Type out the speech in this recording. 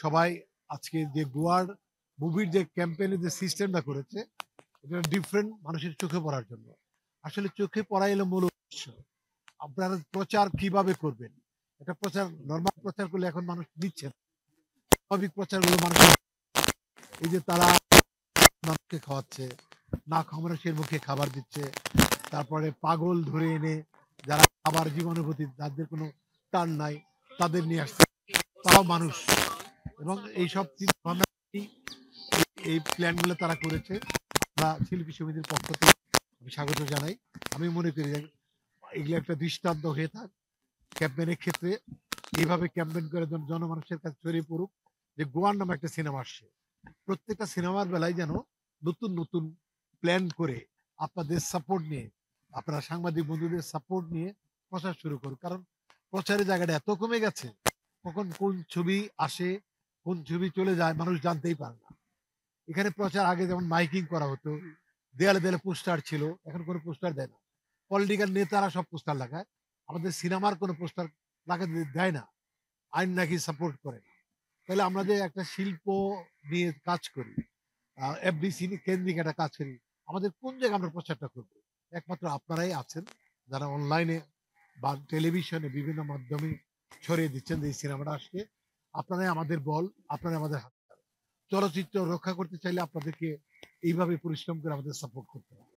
সবাই আজকে যে গোয়ার মুভির যে ক্যাম্পেইনের যে সিস্টেমটা করেছে এটা ডিফারেন্ট মানুষের চোখে পড়ার জন্য। আসলে চোখে পড়া এলো মূল উদ্দেশ্য। আপনারা প্রচার কিভাবে করবেন? এটা প্রচার নরমাল প্রচার করলে এখন মানুষ দিচ্ছে না। স্বাভাবিক প্রচারগুলো মানুষ এই যে তারা মানুষকে খাওয়াচ্ছে, না খাওয়া মানুষের মুখে খাবার দিচ্ছে, তারপরে পাগল ধরে এনে যারা খাবার জীবনের প্রতি যাদের কোনো টান নাই তাদের নিয়ে আসছে, তারাও মানুষ। এবং এইসব চিন্তা ভাবনা এই প্ল্যানগুলো তারা করেছে। আমরা শিল্পী সমিতির পক্ষ থেকে আমি স্বাগত জানাই। আমি মনে করি যে এগুলো একটা দৃষ্টান্ত হয়ে থাক ক্যাম্পেইনের ক্ষেত্রে। এইভাবে ক্যাম্পেইন করে জনমানুষের কাছে ছড়িয়ে পড়ুক যে গোয়ার নামে একটা সিনেমা আসছে। প্রত্যেকটা সিনেমার বেলায় যেন নতুন নতুন প্ল্যান করে আপনাদের সাপোর্ট নিয়ে, আপনারা সাংবাদিক বন্ধুদের সাপোর্ট নিয়ে প্রচার শুরু করুন। কারণ প্রচারের জায়গাটা এত কমে গেছে, কখন কোন ছবি আসে কোন ছবি চলে যায় মানুষ জানতেই পারে না। এখানে প্রচার আগে যেমন মাইকিং করা হতো, দেয়ালে দেয়ালে পোস্টার ছিল, এখন কোনো পোস্টার দেয় না। পলিটিক্যাল নেতারা সব পোস্টার লাগায়, আমাদের সিনেমার কোনো পোস্টার লাগাতে দেয় না, আইন নাকি সাপোর্ট করে না। তাহলে আমরা যে একটা শিল্প নিয়ে কাজ করি, এফডিসি কেন্দ্রিক একটা কাজ করি, আমাদের কোন জায়গায় আমরা প্রচারটা করবো? একমাত্র আপনারাই আছেন যারা অনলাইনে বা টেলিভিশনে বিভিন্ন মাধ্যমে ছড়িয়ে দিচ্ছেন যে এই সিনেমাটা আসছে। আপনারাই আমাদের বল, আপনারাই আমাদের হাত। চলচ্চিত্র রক্ষা করতে চাইলে আপনাদেরকে এইভাবে পরিশ্রম করে আমাদের সাপোর্ট করতে হবে।